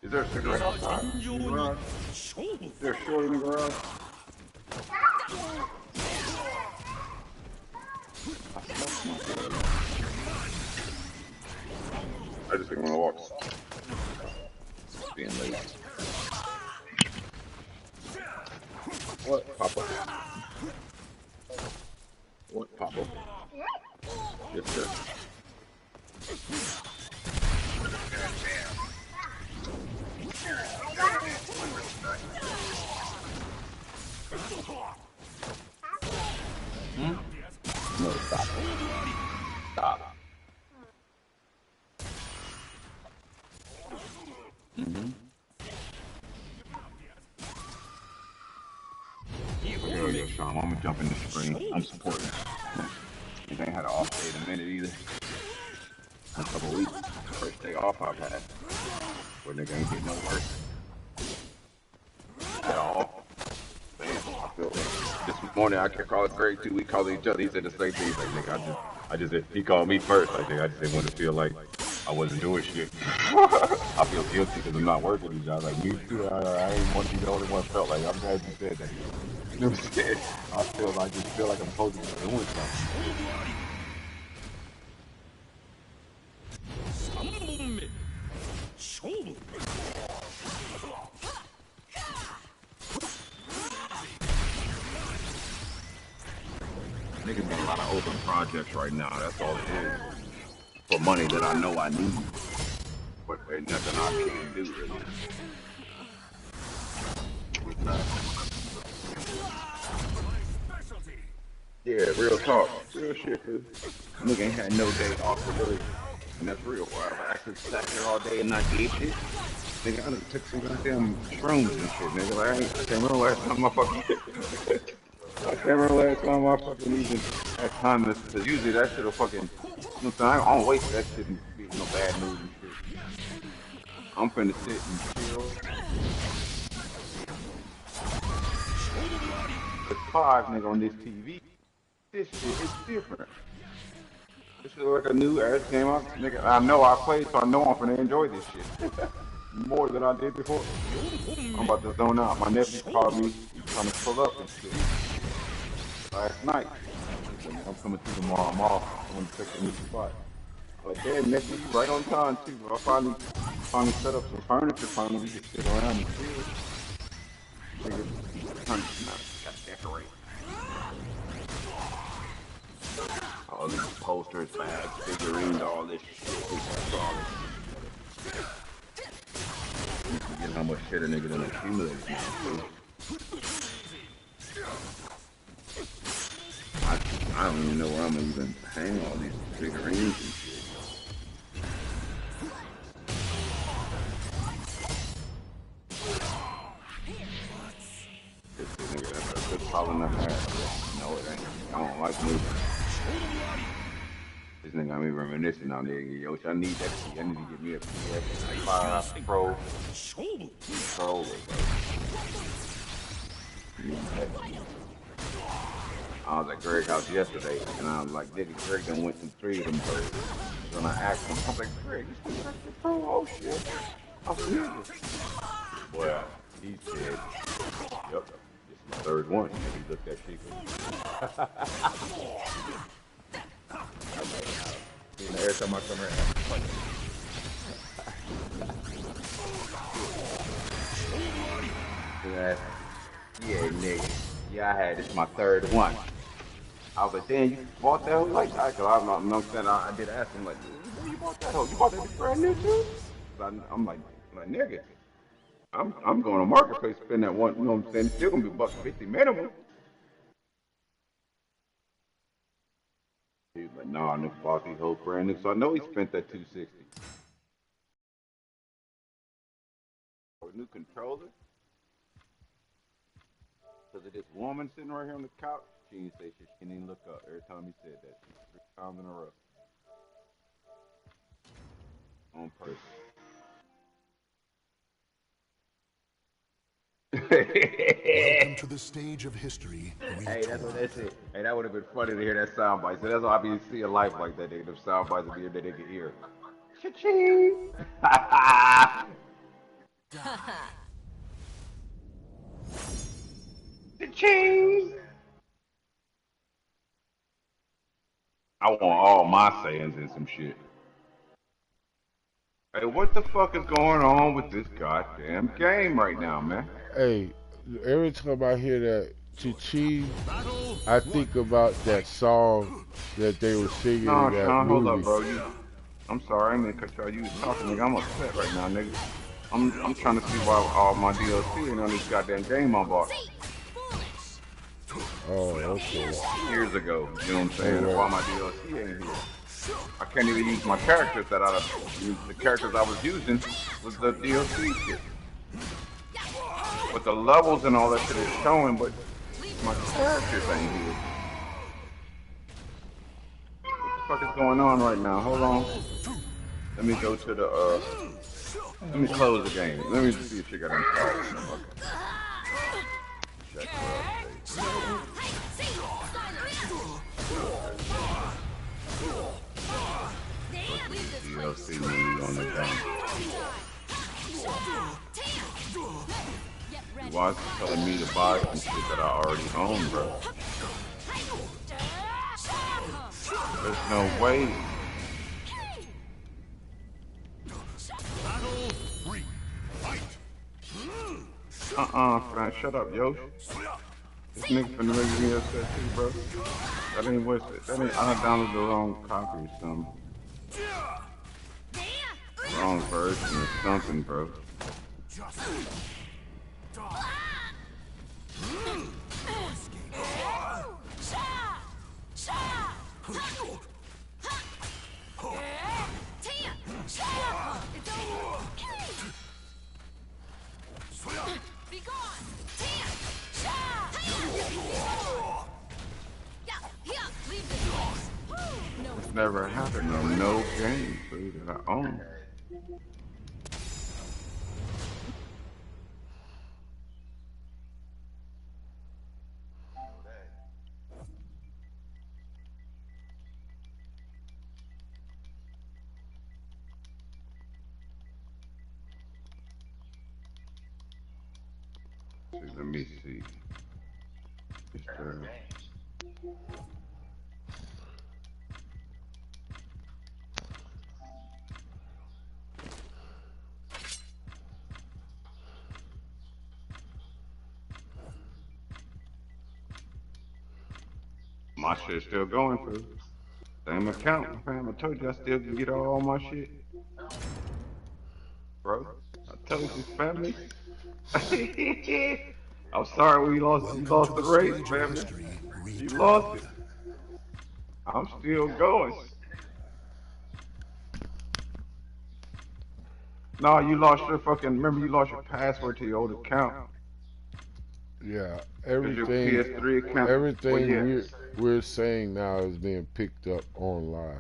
Is there a cigarette outside? In the garage? Is there a short in the garage? I just think I'm gonna walk. Being late. What, Papa? What, Papa? Yes, sir. Hmm? No, stop. Stop. Mm-hmm. Here we go, Sean. I'm gonna jump in the screen. I'm supporting. You ain't had an off day in a minute either. A couple weeks. First day off I've had. Where nigga ain't getting no work. At all. Man, I feel like this morning I kept calling Greg too. We called each other. He said the same thing. He's like, nigga, he called me first. Like, nigga, I just didn't want to feel like I wasn't doing shit. I feel guilty because I'm not working these jobs. Like, me too. I ain't want to be the only one felt like. I'm glad you said that. You know what I'm saying? I just feel like I'm supposed to be doing something. Niggas got a lot of open projects right now. That's all it is. For money that I know I need. But there's nothing I can do really. Yeah, real talk. Real shit, cause nigga ain't had no day off for really. And that's real. Why I actually sat there all day and not ate shit. Nigga, I done took some goddamn shrooms and shit, nigga. Like, I can't remember last time I fucking even had time to, cause usually that shit'll fucking, you know what I'm saying? I don't waste that shit and be in no bad mood and shit. I'm finna sit and chill. It's 5, nigga, on this TV. This shit is different. This shit like a new ass game out. Nigga, I know I played, so I know I'm finna enjoy this shit. More than I did before. I'm about to zone out. My nephew called me, he's trying to pull up and shit. Last night. I'm coming through tomorrow. I'm off. I want to check the new spot. But damn, nephew, you right on time too, bro. I finally set up some furniture. Finally, we can sit around and chill. Nigga, gotta decorate. All these posters, bags, figurines, all this shit. You forget how much shit a nigga done accumulated now, too. I don't even know where I'm gonna even hang all these figurines and shit. This nigga, that's a good problem to have. No, it ain't. I don't like moving. This nigga got me reminiscing on there. Yo, I need that shit. I need to get me a PS4 Pro controller, bro. I was at Greg's house yesterday, and I was like, nigga, Greg done went through 3 of them birds. So I asked him, I was like, Greg, you still got your Pro? Oh, shit. I was like, nigga. Well, he said, yep, this is the 3rd one. And he looked at shit. You know, every time I come here, yeah, nigga. Yeah, I had this my 3rd one. I was like, damn, you bought that hoe like that? Cause I'm saying, I did ask him, like, where you bought that hoe? You bought that brand new too? I'm like, nigga, I'm going to marketplace, spend that one, you know what I'm saying? It's still gonna be $150 minimum. He was like, nah, nigga bought these whole brand new. So I know he spent that $260. For a new controller? Because of this woman sitting right here on the couch, she didn't say shit. She didn't even look up every time he said that shit. 3 times in a row. On purpose. Welcome to the stage of history. Hey, that's what they said. Hey, that would have been funny to hear that soundbite. So that's why I be see a life like that. They them soundbites in here that they can hear. Cha-ching! Ching! I want all my sayings in some shit. Hey, what the fuck is going on with this goddamn game right now, man? Hey, every time I hear that Chi-Chi, I think about that song that they were singing Nah, in that Sean, hold up, movie. bro. I'm sorry, I didn't cut you out. You was talking, nigga. I'm upset right now, nigga. I'm trying to see why all my DLC ain't on this goddamn game I bought Oh, okay. years ago. You know what I'm saying? All Why right. my DLC ain't here. I can't even use my characters the characters I was using was the DLC shit. But the levels and all that shit is showing, but my characters ain't here. What the fuck is going on right now? Hold on. Let me go to the let me close the game. Let me see if she got installed. Okay. Check her out. DLC movie on the game. Why is it telling me to buy some shit that I already own, bro? There's no way. Fam, shut up, yo. This nigga finna make me upset too, bro. That ain't what's it. That ain't, I downloaded the wrong copy or something. Wrong version or something, bro. It's never happened on no game, bro, that I own. Let me see. My shit's still going through. Same account, fam. I told you I still can get all my shit. Bro, I told you, family. I'm sorry you lost the race, family. You lost it. I'm still going. No, you lost your fucking, remember you lost your password to your old account. Yeah, Your PS3 account. everything we're saying now is being picked up online.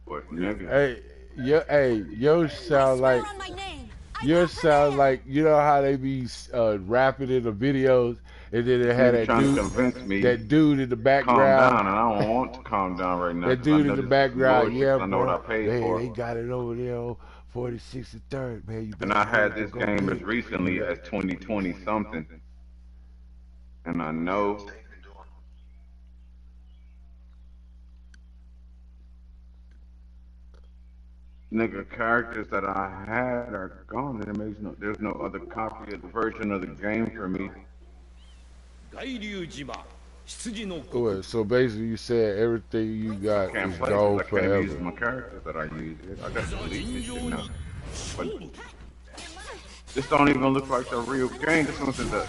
What, nigga? Hey, yo sound like you know how they be rapping in the videos, and then they This had nigga trying to convince me that dude in the to calm background. down, and I don't want to calm down right now That because I dude know in the this is some background, bullshit yeah, because I know what bro. I paid They for. got it over there on 46th and 3rd, man. You And better I had this go game get as it. recently as 2020 something. And I know nigga characters that I had are gone. There's no other copy of the version of the game for me. Well, so basically, you said everything you I got can't is play because gone I can't even use forever. my characters that I use. I gotta delete this shit now. But this don't even look like the real game. This one said the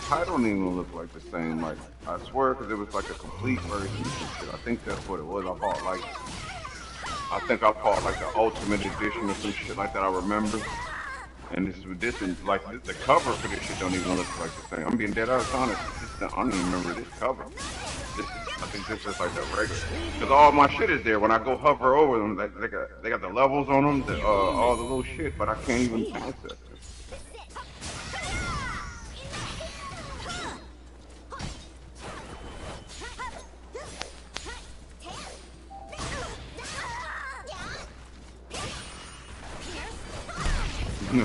title don't even look like the same. Like I swear, because it was like a complete version of some shit. I think that's what it was. I think I bought like the Ultimate Edition or some shit like that. I remember. And the cover for this shit don't even look like the same. I'm being dead honest. I don't even remember this cover. I think this is like the regular. Cause all my shit is there. When I go hover over them, they got the levels on them, all the little shit, but I can't even access it. Man.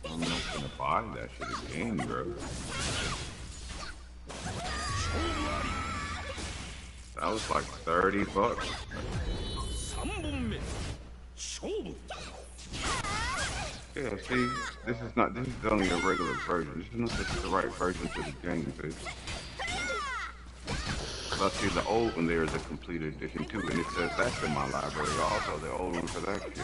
I'm not gonna buy that shit again, bro. That was like $30. Yeah, see, this is only a regular version. This is not the right version to the game, bitch. But see, the old one there is a complete edition too, and it says that's in my library also, the old one for that shit.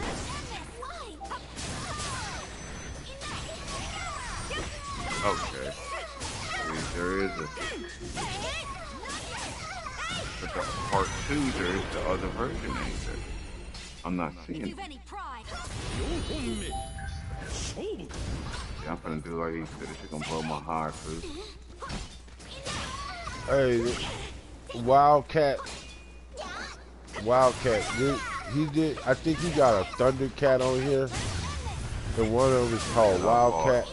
Okay. See, there is a... But the part 2, there is the other version, ain't there? I'm not seeing it. Yeah, I'm finna do like he said, this shit gonna blow my heart, food. Hey, Wildcat, he did, I think he got a Thundercat on here. And one of them is called Wildcat.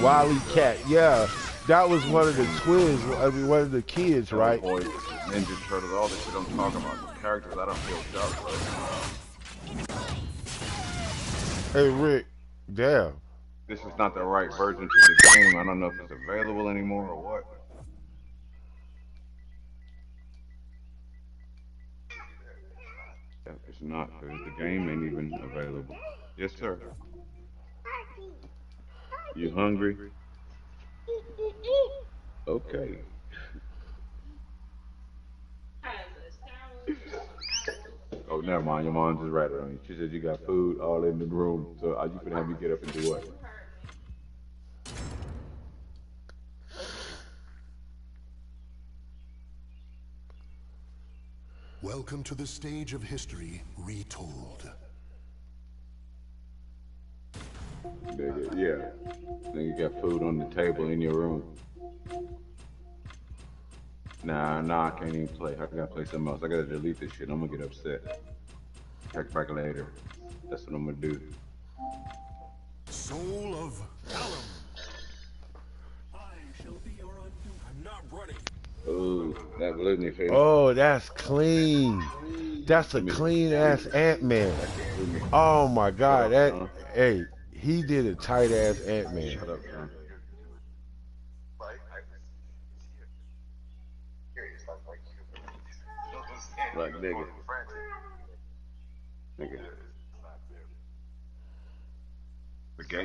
Wily Cat, yeah. That was one of the twins, I mean, one of the kids, right? Boys, Ninja Turtles, all this shit I'm talking about. The characters I don't feel sharp with. Hey, Rick, damn. This is not the right version to the game. I don't know if it's available anymore or what. Yeah, it's not, because the game ain't even available. Yes, sir. You hungry? Okay. Oh, never mind. Your mom just ratted on you. She said you got food all in the room, so you can have me get up and do what? Welcome to the stage of history retold. Nigga, yeah. Nigga got food on the table in your room. Nah, I can't even play. I gotta play something else. I gotta delete this shit. I'm gonna get upset. Check back later. That's what I'm gonna do. Soul of Alum. I shall be your undoing. I'm not running. Ooh, that blew me, face. Oh, that's clean. That's a clean ass Ant-Man. Oh my God, that, hey, he did a tight ass Ant-Man. Shut up, John. Like, nigga.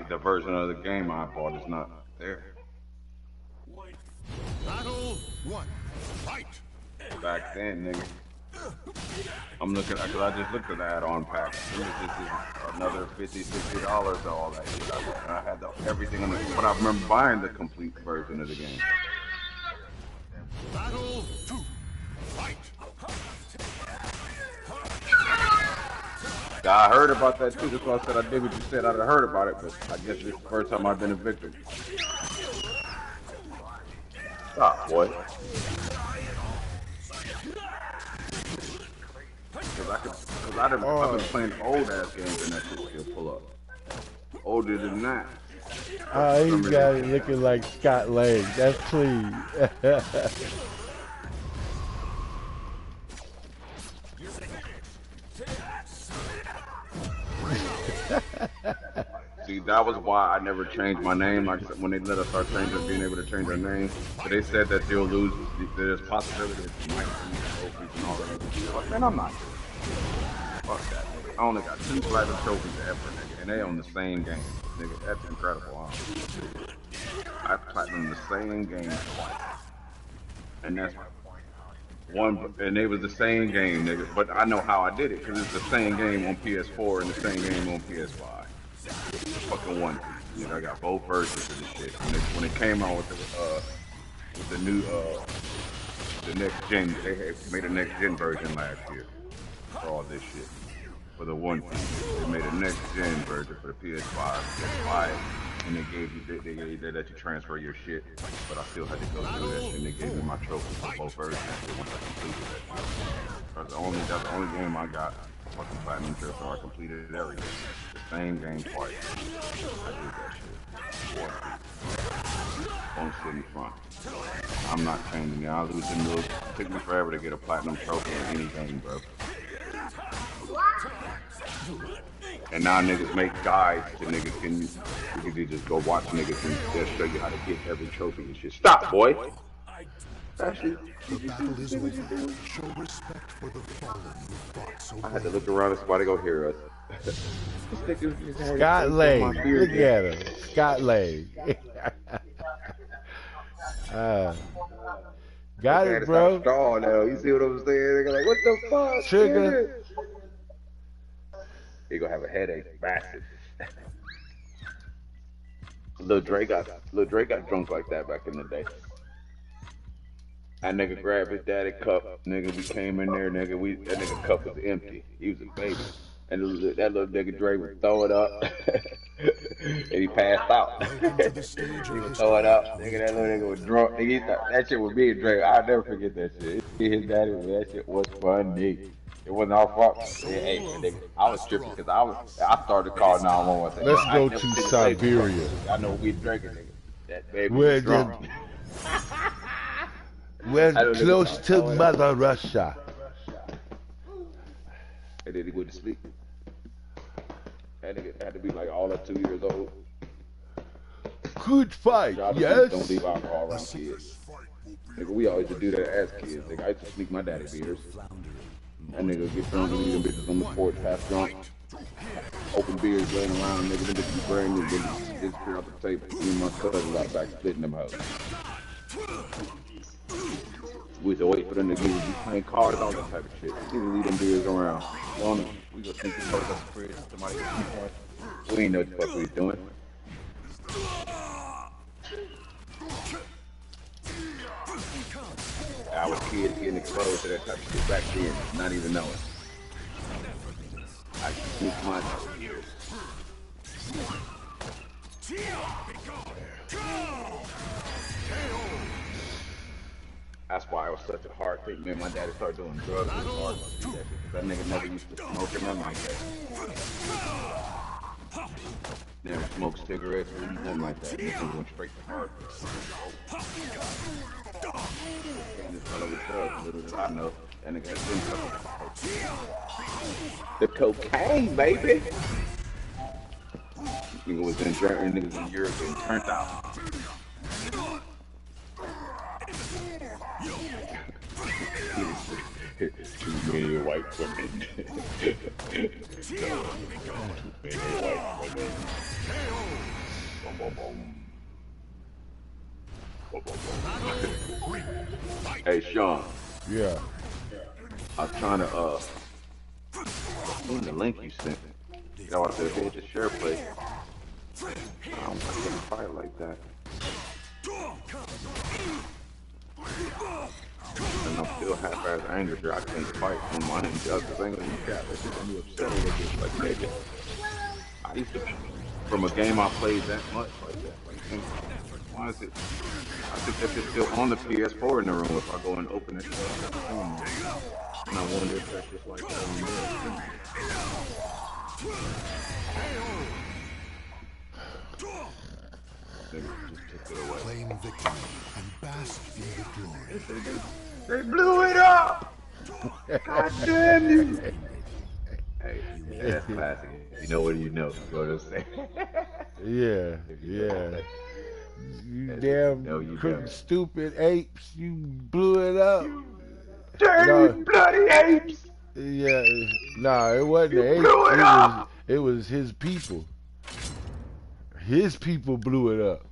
The version of the game I bought is not there. Battle 1. Fight. Back then, nigga. I'm looking at, cause I just looked at the add-on pack. It was just another $50, $60 to all that shit. I had everything on it, but I remember buying the complete version of the game. Battle 2. Fight. I heard about that too. That's why I said I did what you said. I'd have heard about it, but I guess this is the first time I've been a victim. Stop, boy. Cause I've been playing old ass games and that shit still pull up. Older than that. Oh, he got it looking like Scott Lang. That's clean. See, that was why I never changed my name. Like when they let us start being able to change our name, so they said that they'll lose. There's possibility that you might lose trophies and all that other shit. Like, man, I'm not doing it. Fuck that, nigga. I only got 2 platinum trophies ever, nigga, and they on the same game, nigga. That's incredible. I platinum the same game twice, and that's one. And they was the same game, nigga. But I know how I did it because it's the same game on PS4 and the same game on PS5. Fucking one piece. You know, I got both versions of this shit. When it came out with the new the next gen, they had made a next gen version last year for all this shit. For the one piece, they made a next gen version for the PS5, PS5, and they let you transfer your shit. But I still had to go through that shit. And they gave me my trophy for both versions once I completed that. That's the only game I got fucking platinum trip, so I completed everything. The same game twice. I did that shit. Won't sit in front. I'm not changing it. I'll lose the moves. It took me forever to get a platinum trophy in any game, bro. And now niggas make guides to niggas can just go watch niggas and they'll show you how to get every trophy and shit. Stop, boy! Actually, The battle is over. Show respect for the fallen who fought so I had to look around and somebody go hear us. Scott Lang. Look at him. Scott Lang. Got it, bro. Stall now. You see what I'm saying? They're like, what the fuck? Trigger. You're gonna have a headache, massive. Lil Dre got drunk like that back in the day. That nigga grabbed his daddy cup, nigga. We came in there, nigga. That nigga cup was empty. He was a baby, and that little nigga Dre would throw it up, and he passed out. He would throw it up, nigga. That little nigga was drunk. Nigga, that shit was me and Dre. I'll never forget that shit. His daddy, that shit was funny. It wasn't our fault. Hey, nigga, I was tripping because I started calling 911. Let's go to Siberia. I know we drinking, nigga. That baby was drunk. We're close to Mother Russia. And then he went to sleep. That nigga had to be like all of 2 years old. Good fight, yes. Don't leave alcohol around kids. Nigga, we always used to do that as kids. Nigga, I used to sneak my daddy beers. That nigga get drunk and leave them bitches on the porch, half drunk. Open beers laying around, nigga, them bitches be brand new, bitches disappear off the table. Me and my cousins out back splitting them hoes. We used to wait for them to be playing cards, all that type of shit. We leave them beers around. We go sneak the fuck up the fridge, somebody we ain't know what the fuck we was doing. I was kids getting exposed to that type of shit back then, not even knowing. I sneak my beers. That's why it was such a hard thing. Me and my daddy started doing drugs. It was hard to do that shit, because that nigga never used to smoke or nothing like that. Never smoked cigarettes or nothing like that. Nigga went straight to hard. And this fellow was drugs, little did I know. That nigga had been fucking the cocaine, baby. Nigga was in Germany, niggas in Europe getting turned out. Too many white women. Too many white women. Hey, Sean. Yeah. I was trying to, in the link you sent me. You know, I said, hit the share place. I can't fight like that. And I'm still half-ass angry here. I can't fight on my injustice. I ain't gonna cat. That shit got me upset a little bit. Like, nigga, I used to, from a game I played that much like that. Like, why is it? I think that shit's still on the PS4 in the room if I go and open it. And I wonder if that's just like that on there. Claim victory and bask in the glory. They blew it up! God damn you! Hey, that's classic. You know what you know. You know what I'm saying? Yeah, yeah. You damn crooked, stupid apes. You blew it up. Dirty, bloody apes! Yeah, nah, it wasn't the apes. It was his people. His people blew it up.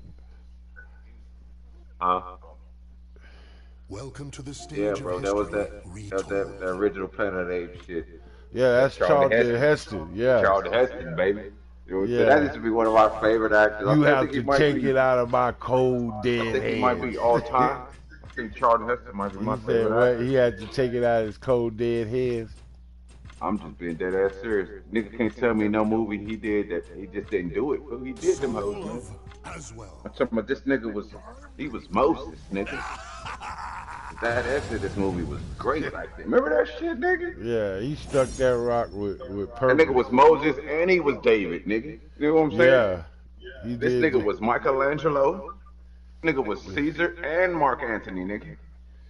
Welcome to the stage. Yeah, bro, that was that original Planet Apes shit. Yeah, that's Charlton Heston. Yeah, Charlton Heston, baby. Yeah. That used to be one of my favorite actors. You have to take it out of my cold dead hands. I think he might be all time. I think Charlton Heston might be my favorite actor. He had to take it out of his cold dead hands. I'm just being dead ass serious. Nigga can't tell me no movie he did that he just didn't do it. But he did them hoes, man. As well. I'm talking about this nigga he was Moses, nigga. That Exodus movie was great back then. Remember that shit, nigga? Yeah, he struck that rock with That nigga purpose. was Moses and he was David, nigga. You know what I'm saying? Yeah, he This did. nigga was Michelangelo. Nigga was Caesar and Mark Antony, nigga. You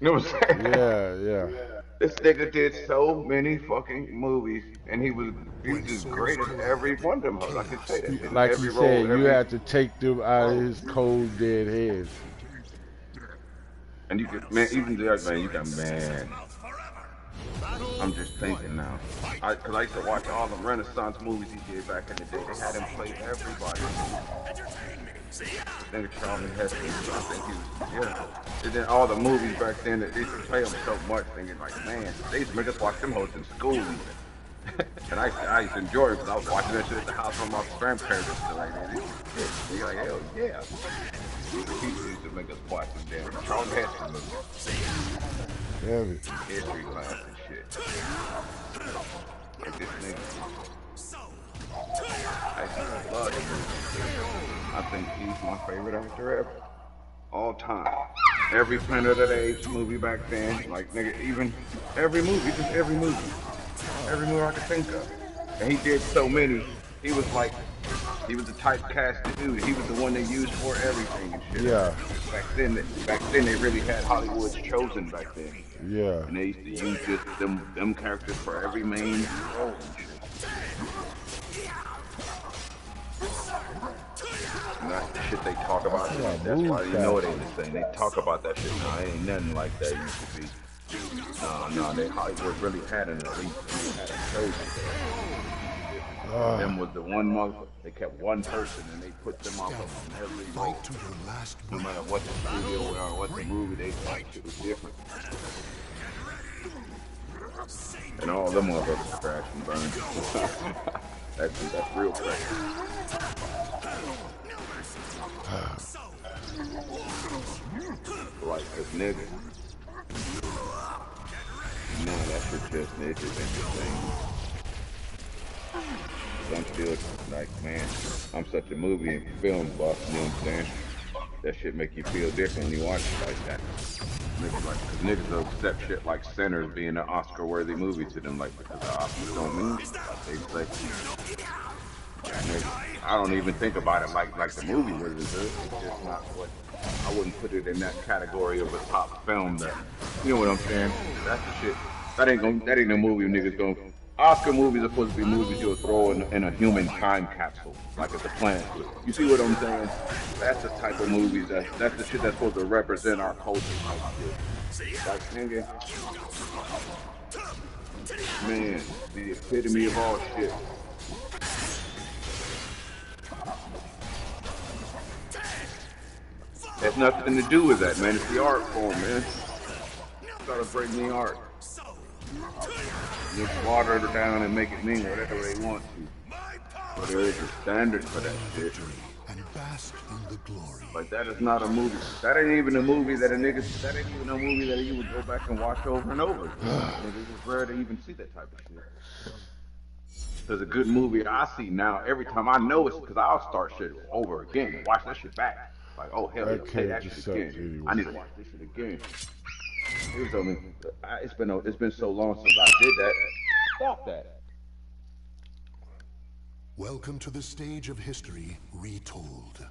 know what I'm saying? Yeah, yeah. This nigga did so many fucking movies, and he was just great at every one of them hoes. I can say that shit. Like Every he role, said, you had to take them out of his cold dead head. and you could, man, even there, man, you got, man. I'm just thinking now. Cause I used to watch all the Renaissance movies he did back in the day. They had him play everybody. Nigga Charlie Heston, I think he was, yeah. And then all the movies back then, they used to play them so much, thinking like, man, they used to make us watch them hoes in school. And I used to enjoy it because I was watching that shit at the house from my grandparents and shit like that. You're like, hell yeah. He used to make us watch them damn Charlie Heston movies. Damn it. History class and shit. Like this nigga. I love him. I think he's my favorite actor ever. All time. Every Planet of the Apes movie back then. Like, nigga, even every movie, just every movie. Every movie I could think of. And he did so many. He was like, he was the typecast dude. He was the one they used for everything and shit. Yeah. Back then they really had Hollywood's chosen back then. Yeah. And they used to use just them characters for every main role and shit. And that's the shit they talk about. That's why you know it ain't the same. They talk about that shit now. It ain't nothing like that used to be. No, they Hollywood really had an elite. Had a chosen. Them was the one month they kept one person and they put them off of every role. No matter what the studio or what the movie they thought shit was different. And all them motherfuckers crash and burn. that's real crash. Like this nigga. No, that shit just interesting. I'm still like, man, I'm such a movie and film buff, you know what I'm saying? That shit make you feel different when you watch it like that. Cause niggas will accept shit like Sinners being an Oscar-worthy movie to them, like, because the Oscars don't mean they say, I don't even think about it like the movie was. It's just not what, I wouldn't put it in that category of a top film that, you know what I'm saying? That's the shit. That ain't no movie niggas gonna. Oscar movies are supposed to be movies you'll throw in a human time capsule, like at the planet. You see what I'm saying? That's the type of movies that's the shit that's supposed to represent our culture. Like, nigga, man, the epitome of all shit. Has nothing to do with that, man. It's the art form, man. Gotta bring the art. Just water it down and make it mean whatever they want to. But there is a standard for that shit. And bask in the glory. Like, that is not a movie. That ain't even a movie that that ain't even a movie that you would go back and watch over and over. It's rare to even see that type of shit. There's a good movie I see now, every time I know it's because I'll start shit over again and watch that shit back. Like, oh, hell yeah, play that shit again. Anyway. I need to watch this shit again. It's been so long since I did that. Stop that. Welcome to the stage of history retold.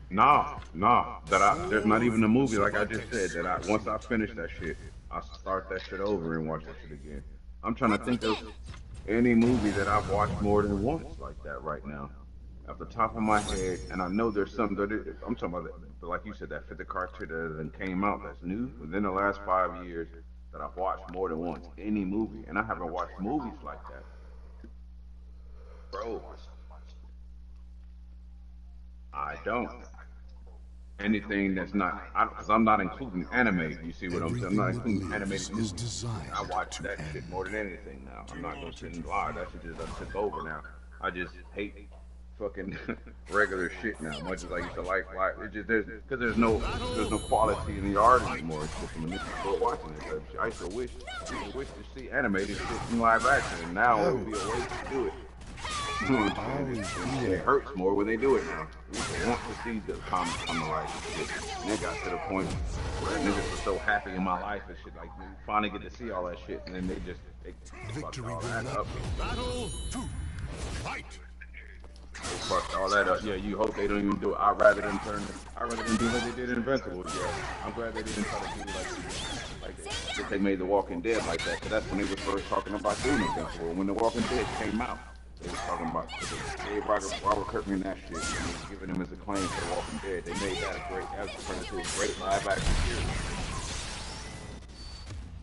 Nah. There's not even a movie like I just said that once I finish that shit, I start that shit over and watch that shit again. I'm trying to think of any movie that I've watched more than once like that right now. Off the top of my head, and I know there's something that I'm talking about, but like you said, that fit the criteria that came out that's new within the last 5 years that I've watched more than once. Any movie, and I haven't watched movies like that, bro. I don't. Anything that's not, because I'm not including anime. You see what I'm saying? I'm not including animated movies. I watch that shit more than anything now. I'm not gonna sit and lie. That shit just took over now. I just hate fucking regular shit now. Much as I used to like it just there's no quality in the art anymore. It's just when people watching it. I used to wish to see animated shit in live action, and now it would be a waste to do it. You know what I'm saying? It hurts more when they do it now. They want to see the comics come to life and shit. And it got to the point where niggas were so happy in my life and shit, like we finally get to see all that shit, and then they fucked all that up. Battle 2. Fight. They fucked all that up. Yeah, you hope they don't even do it. I'd rather them do what they did in Invincibles. Yeah, I'm glad they didn't try to do like that. They made The Walking Dead like that, because that's when they were first talking about doing Invincible. When The Walking Dead came out, they were talking about Robert Kirkman and that shit, and giving him his acclaim for The Walking Dead. They made that a great, that was turned into a great live action series.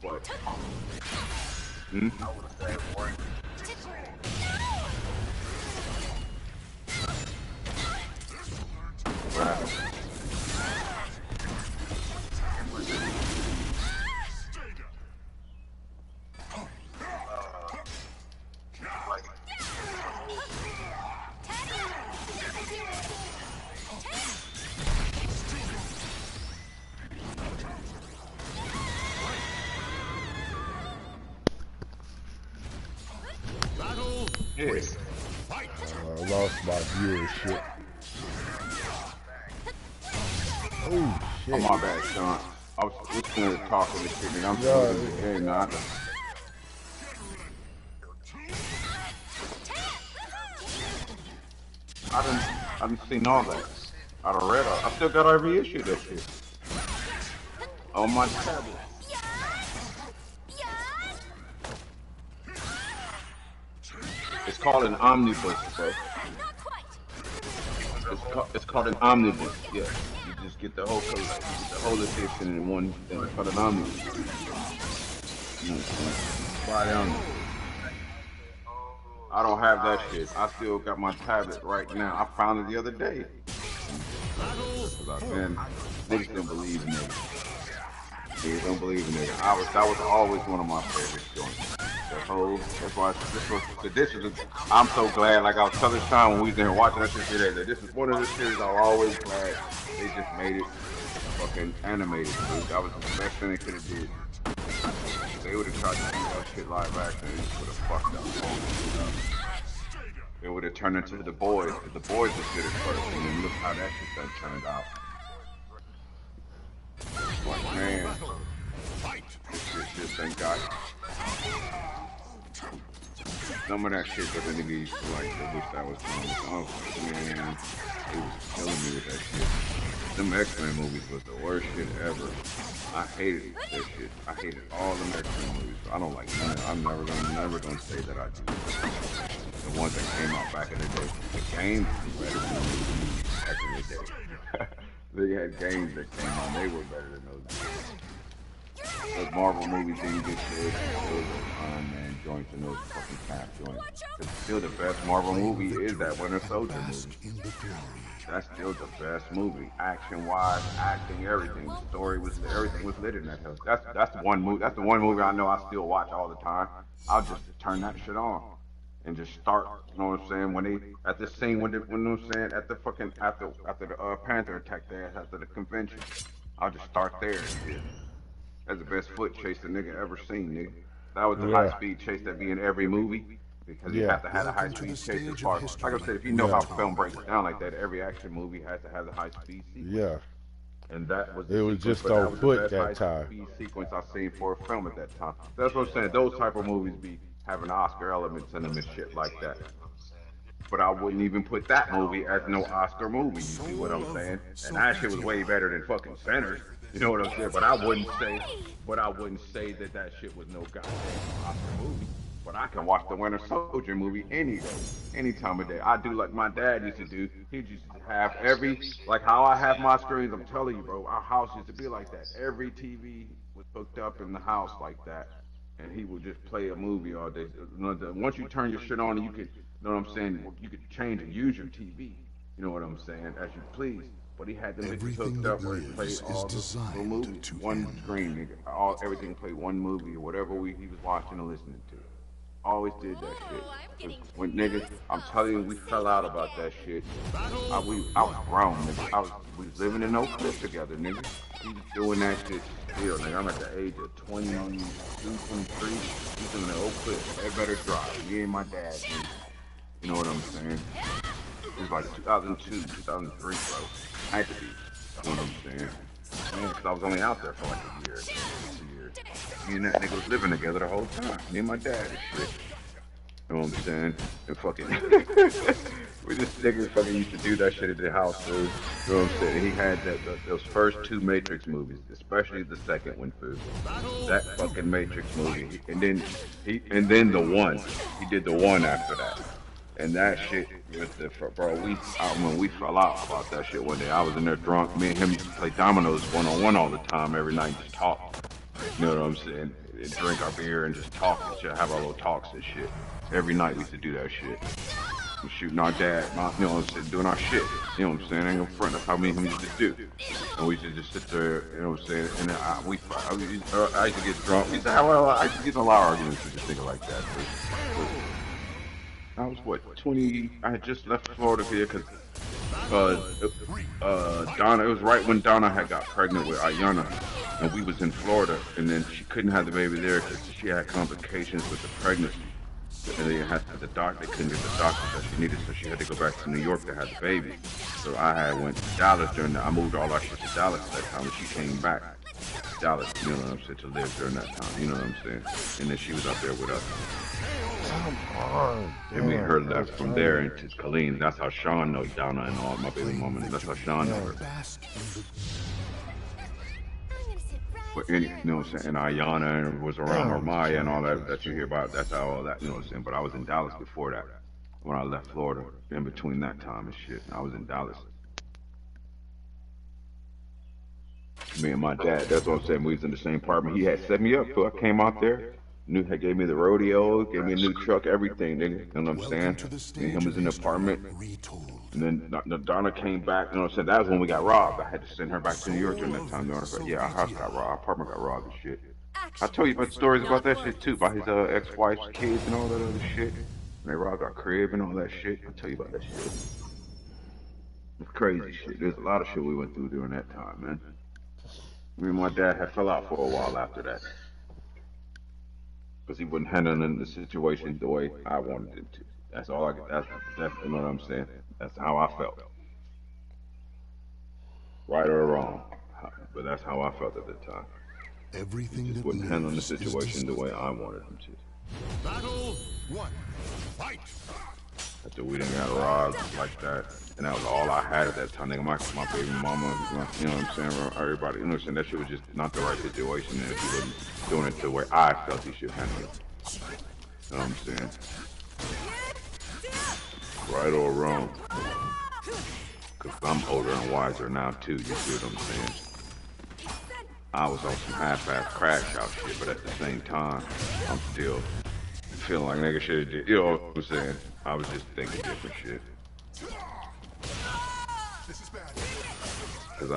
But, Wow. Yes. I lost my viewership. Oh shit. Oh, my bad, Sean. I was listening to talk of this shit, and I'm still in the game now. I done seen all that. I done read it. I still got every issue of that shit. On my tablet. It's called an omnibus, bro. It's called an omnibus, yeah. You just get the whole collection, the whole edition in one thing. It's called an omnibus. You know what I'm saying? Buy the omnibus. I don't have that shit. I still got my tablet right now. I found it the other day. Man, niggas don't believe in it. Niggas don't believe in it. That was always one of my favorite joints. That's why I'm so glad, like I was telling Sean when we was there watching that shit today, that this is one of the series I'm always glad they just made it fucking animated, dude. That was the best thing they could have did. If they would have tried to do that shit live action, it would have fucked up. It would have turned into The Boys, because The Boys was good at first, and then look how that shit done turned out. Like, man, this shit just ain't got it. Some of that shit that the niggas used to like, I wish that was done. Man, it was killing me with that shit. Them X-Men movies was the worst shit ever. I hated that shit. I hated all them X-Men movies. I don't like none. I'm never gonna say that I do. The ones that came out back in the day. The games were better than the movies back in the day. They had games that came out, they were better than those. Those Marvel movies didn't get good. Those Iron Man joints and those fucking Cap joints. It's still the best Marvel movie is that Winter Soldier movie. That's still the best movie. Action-wise, acting, everything. The story was, everything was lit in that house. That's the one movie. That's the one movie I know I still watch all the time. I'll just turn that shit on and just start. You know what I'm saying? When they at this scene, when you know what I'm saying, at the fucking after the Panther attack there, after the convention, I'll just start there and shit. That's the best foot chase the nigga ever seen, nigga. That was the high-speed chase that be in every movie, because you have to have a high-speed chase as far as, like I said, if you know how film breaks down like that, every action movie has to have the high-speed sequence. Yeah. And that was it was just on foot that time. High-speed sequence I've seen for a film at that time. That's what I'm saying. Those type of movies be having Oscar elements in them and shit like that. But I wouldn't even put that movie as no Oscar movie, you see what I'm saying? And that shit was way better than fucking Sinners. You know what I'm saying? But I wouldn't say that that shit was no goddamn Oscar movie. But I can watch the Winter Soldier movie any day, any time of day. I do like my dad used to do. He used to have like how I have my screens. I'm telling you, bro, our house used to be like that. Every TV was hooked up in the house like that, and he would just play a movie all day. Once you turn your shit on, you could, you know what I'm saying? You could change and use your TV. You know what I'm saying? As you please. But he had them bitches hooked up where he played all the movies, one screen, nigga. Everything played one movie or whatever he was watching or listening to. Always did that shit. When niggas, I'm telling you, we fell out about that shit. I was grown, nigga. We was living in Oak Cliff together, nigga. He was doing that shit still, nigga. I'm at the age of 22, 23. He's in the Oak Cliff. They better drive. Me and my dad, nigga. You know what I'm saying? It was like 2002, 2003, bro. Had to be. You know what I'm saying? Man, because I was only out there for like a year, 2 years. Me and that nigga was living together the whole time. Me and my dad and shit. You know what I'm saying? And fucking, we just niggas fucking used to do that shit at the house, dude. You know what I'm saying? He had those first two Matrix movies, especially the second one, food. That fucking Matrix movie, and then the one. He did the one after that. And that shit was the bro. We fell out about that shit one day. I was in there drunk. Me and him used to play dominoes 1-on-1 all the time, every night, just talk. You know what I'm saying? And drink our beer and just talk and shit, have our little talks and shit. Every night we used to do that shit. We shooting our dad, you know what I'm saying, doing our shit. You know what I'm saying? Ain't no front. That's how me and him used to do. And we used to just sit there, you know what I'm saying? And then I used to get drunk. I used to get in a lot of arguments with this nigga like that. I was what, 20? I had just left Florida here because Donna. It was right when Donna had got pregnant with Ayana, and we was in Florida, and then she couldn't have the baby there because she had complications with the pregnancy, and they had the doctor. They couldn't get the doctor that she needed, so she had to go back to New York to have the baby. So I had went to Dallas during that. I moved all our shit to Dallas at that time, and she came back to Dallas. You know what I'm saying, to live during that time. You know what I'm saying, and then she was up there with us. Come on. And we heard left from there into Colleen. That's how Sean knows Donna and all my baby mama. That's how Sean knows her. But you know what I'm saying? And Ayana was around her, Maya and all that you hear about. That's how all that, you know what I'm saying? But I was in Dallas before that. When I left Florida, in between that time and shit, I was in Dallas. Me and my dad, that's what I'm saying. We was in the same apartment. He had set me up, so I came out there. Had gave me the rodeo, gave me a new truck, everything, nigga. You know what I'm saying? Me and him was in the apartment. And then Donna came back, you know what I'm saying? That was when we got robbed. I had to send her back to New York during that time. You know what I'm saying? Yeah, our house got robbed, our apartment got robbed and shit. I told you about stories about that shit too, about his ex-wife's kids and all that other shit. And they robbed our crib and all that shit. I'll tell you about that shit. It's crazy shit. There's a lot of shit we went through during that time, man. Me and my dad had fell out for a while after that. Because he wasn't handling the situation the way I wanted him to. That's all I could, that's, you know what I'm saying? That's how I felt. Right or wrong. But that's how I felt at the time. Everything He just wasn't handling the situation the way I wanted him to. Battle 1. Fight! After we didn't got robbed like that, and that was all I had at that time. Nigga, my baby mama, you know what I'm saying? Everybody, you know what I'm saying? That shit was just not the right situation, and he wasn't doing it the way I felt he should handle it. You know what I'm saying? Right or wrong. Because I'm older and wiser now, too, you see what I'm saying? I was on some half-ass crash out shit, but at the same time, I'm still feeling like nigga should have did, you know what I'm saying? I was just thinking different shit. Cause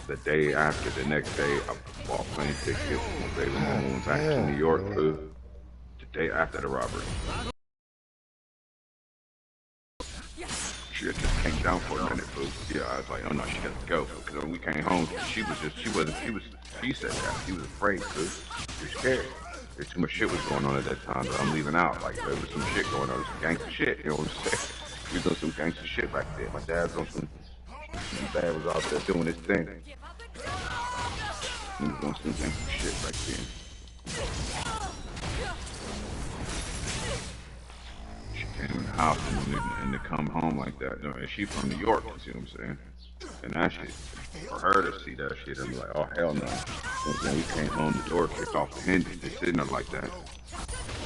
the day after, the next day, I bought plane tickets. My baby mama was back to New York, the day after the robbery. She just came down for a minute, fool. Yeah, I was like, oh no, she got to go. Because when we came home, she said that. She was afraid, fool. She was scared. There's too much shit was going on at that time, but I'm leaving out. Like, there was some shit going on, some gangster shit, you know what I'm saying? We was doing some gangster shit back there. My dad was on some, my dad was out there doing his thing. He was doing some gangster shit back then. She came in the house and to come home like that, you know, and she from New York, you see what I'm saying? And that shit, for her to see that shit, I'm like, oh hell no. And we came home, the door kicked off the hinges, just sitting there like that.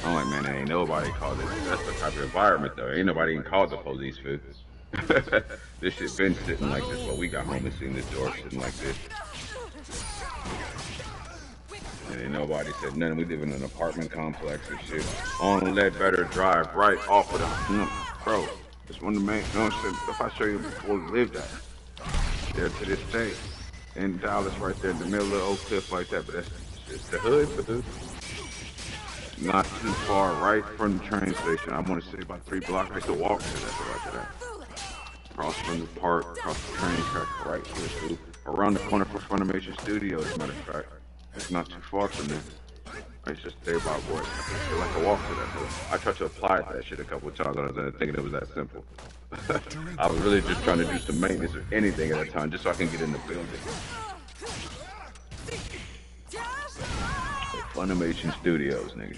I'm like, man, ain't nobody called it. That's the type of environment though. Ain't nobody even called the police, fool. This shit been sitting like this, but we got home and seen this door sitting like this. And ain't nobody said nothing. We live in an apartment complex and shit. On Ledbetter Drive, right off of the, you know, bro. It's one of the main, you know what I'm saying? If I show you before we lived at, there to this day. In Dallas, right there in the middle of Oak Cliff like that, but that's it's the hood, but not too far, right from the train station. I want to say about 3 blocks. I used to walk to that, right to that. Across from the park, across the train track, right here, too. Around the corner from Funimation Studios, as a matter of fact. It's not too far from there. I used to stay about what? Like a walk to that hood. I tried to apply that shit a couple of times, and I was thinking it was that simple. I was really just trying to do some maintenance or anything at a time, just so I can get in the building. Funimation Studios, nigga.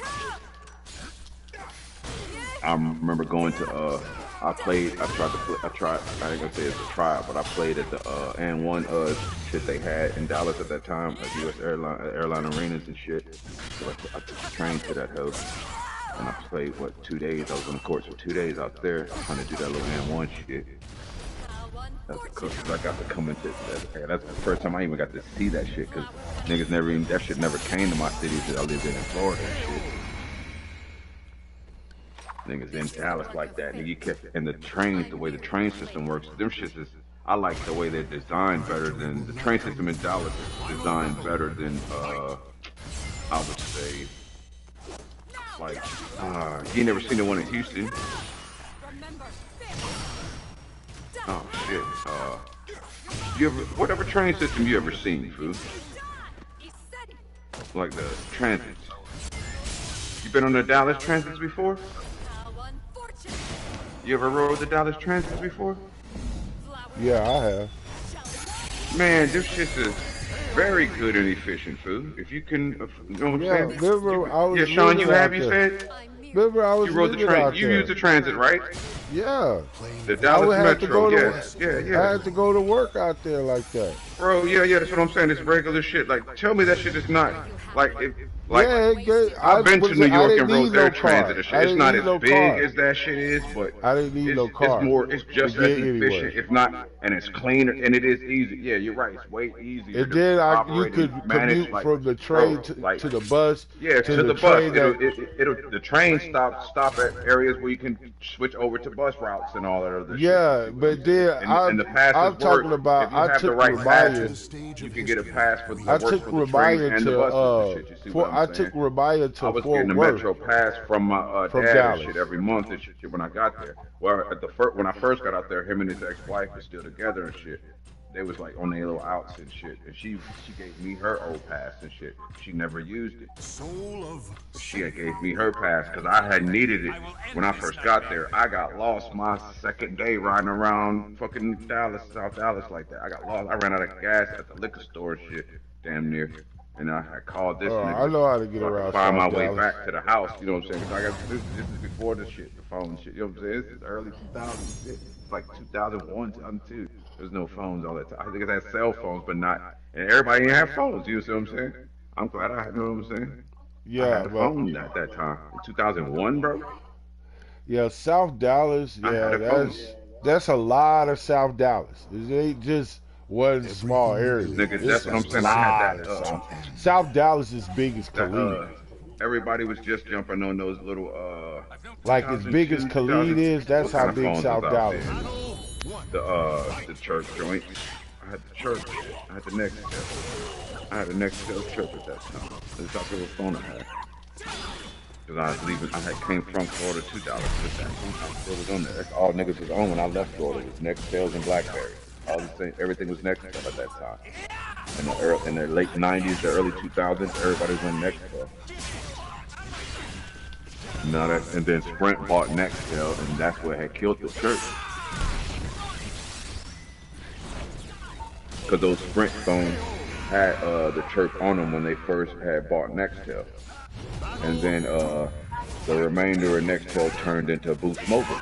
I remember going to I ain't gonna say it's a tryout, but I played at the N1 shit they had in Dallas at that time at US airline arenas and shit. So I took the train to that house and I played 2 days. I was on the courts for 2 days out there trying to do that little N1 shit. That's the closest I got to come into that. That's the first time I even got to see that shit, cause niggas that shit never came to my cities that I lived in Florida and shit. Niggas in Dallas like that, nigga. You kept, and the trains, the way the train system works, them shits is, I like the way they're designed better than, the train system in Dallas is designed better than, I would say, like, you never seen the one in Houston? Oh shit, you ever, whatever train system you ever seen, fool? Like the transits. You been on the Dallas transits before? You ever rode the Dallas Transits before? Yeah, I have. Man, this shit is very good and efficient, food. If you can, you know what I'm saying? Remember, I was Sean, you have, there. you said? Remember, I was you rode the train. You used the transit, right? Yeah. The Dallas Metro, yes. Yeah. I had to go to work out there like that. Bro, yeah, that's what I'm saying. It's regular shit. Like, tell me that shit is not, like, I've been to New York and rode their transit and shit. It's not as big as that shit is, but I didn't need no car. It's just as efficient, if not, and it's cleaner, and it is easy. Yeah, you're right. It's way easier. And then you could commute from the train to the bus. Yeah, to the bus. The train stop at areas where you can switch over to bus routes and all that other shit. Yeah, but then and the passes I'm talking about. If you have the right passes, you can get a pass for the train and the buses and shit. You see what I took Ramaya to I was Fort getting a Worth Metro pass from my dad and shit every month and shit when I got there. Well, when I first got out there, him and his ex-wife were still together and shit. They was like on their little outs and shit, and she gave me her old pass and shit. She never used it. She gave me her pass because I had needed it when I first got there. I got lost my second day riding around fucking Dallas, South Dallas like that. I got lost. I ran out of gas at the liquor store and shit, damn near. And I called this nigga. I know how to get around. Find my way back to the house. You know what I'm saying? Cause I got this is before the shit, the phone shit. You know what I'm saying? This is early 2000s shit. It's like 2001, 2002. There's no phones all that time. I think it had cell phones, but not. And everybody didn't have phones. You see what I'm saying? I'm glad I had. You know what I'm saying? Yeah, I had a phone at that time. In 2001, bro. Yeah, South Dallas. Yeah, that's a lot of South Dallas. It ain't just one small area. Nigga, that's what I'm saying. I had that. South Dallas is big as Khalid. Everybody was just jumping on those little like as big as Khalid is, that's how big South Dallas is. The church joint. I had the church. I had the Nextel. I had a Nextel church at that time. That's how the phone I had. Because I was leaving, I had came from Florida to Dallas at that time. I still was on there. That's all niggas was on when I left Florida. It was Nextels and Blackberries. All the same, everything was Nextel at that time. In the late 90s, the early 2000s, everybody was on Nextel. And then Sprint bought Nextel, and that's what had killed the church. Because those Sprint phones had the church on them when they first had bought Nextel. And then the remainder of Nextel turned into Boost Mobile.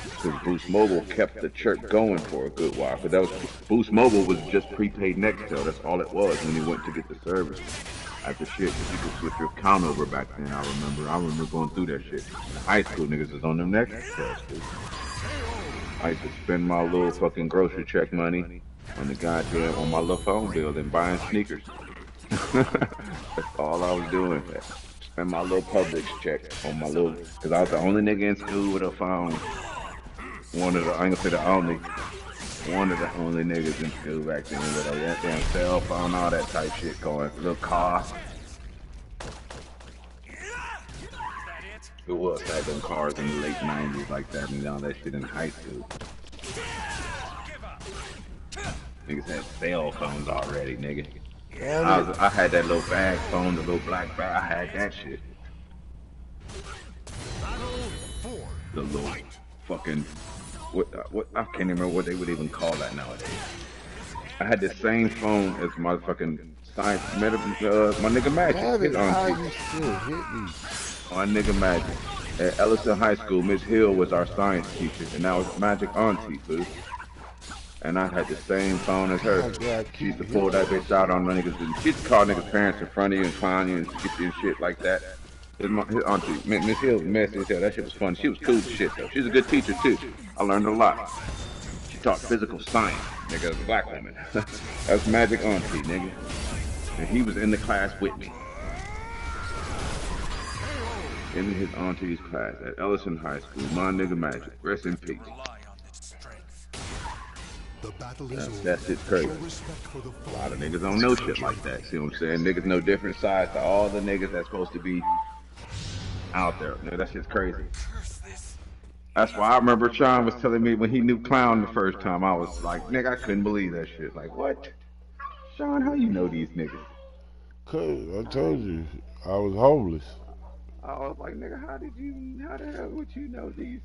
Because Boost Mobile kept the church going for a good while. Because that was Boost Mobile was just prepaid Nextel. That's all it was when you went to get the service. After shit, because you could switch your account over back then. I remember going through that shit. In high school, niggas was on them Nextels. I used to spend my little fucking grocery check money on the goddamn on my little phone bill and buying sneakers. That's all I was doing. Spend my little Publix check on my little, because I was the only nigga in school with a phone. I ain't gonna say the only, one of the only niggas in school back then with a damn cell phone, all that type shit going, little car. Who else had them cars in the late 90s like that and all that shit in high school? Niggas had cell phones already, nigga. Damn it. I had that little bag phone, the little black bag. I had that shit. The little fucking what I can't remember what they would even call that nowadays. I had the same phone as my fucking science my nigga Magic. Damn it, His how auntie. you still hit me? My nigga Magic. At Ellison High School, Miss Hill was our science teacher, and that was Magic auntie, fool. And I had the same phone as her. She used to pull that bitch out on niggas. And she used to call niggas' parents in front of you and clown you and get you and shit like that. His auntie, Miss Hill, messy as hell. That shit was fun. She was cool as shit, though. She's a good teacher, too. I learned a lot. She taught physical science, nigga, as a black woman. That's Magic auntie, nigga. And he was in the class with me. In his auntie's class at Ellison High School. My nigga Magic. Rest in peace. The battle is over. That shit's crazy. A lot of niggas don't know shit like that. See what I'm saying? Niggas know different sides to all the niggas that's supposed to be out there. Nigga, that shit's crazy. That's why I remember Sean was telling me when he knew Clown the first time, I was like, nigga, I couldn't believe that shit. Like, what? Sean, how you know these niggas? Cause I told you, I was homeless. I was like, nigga, how the hell would you know these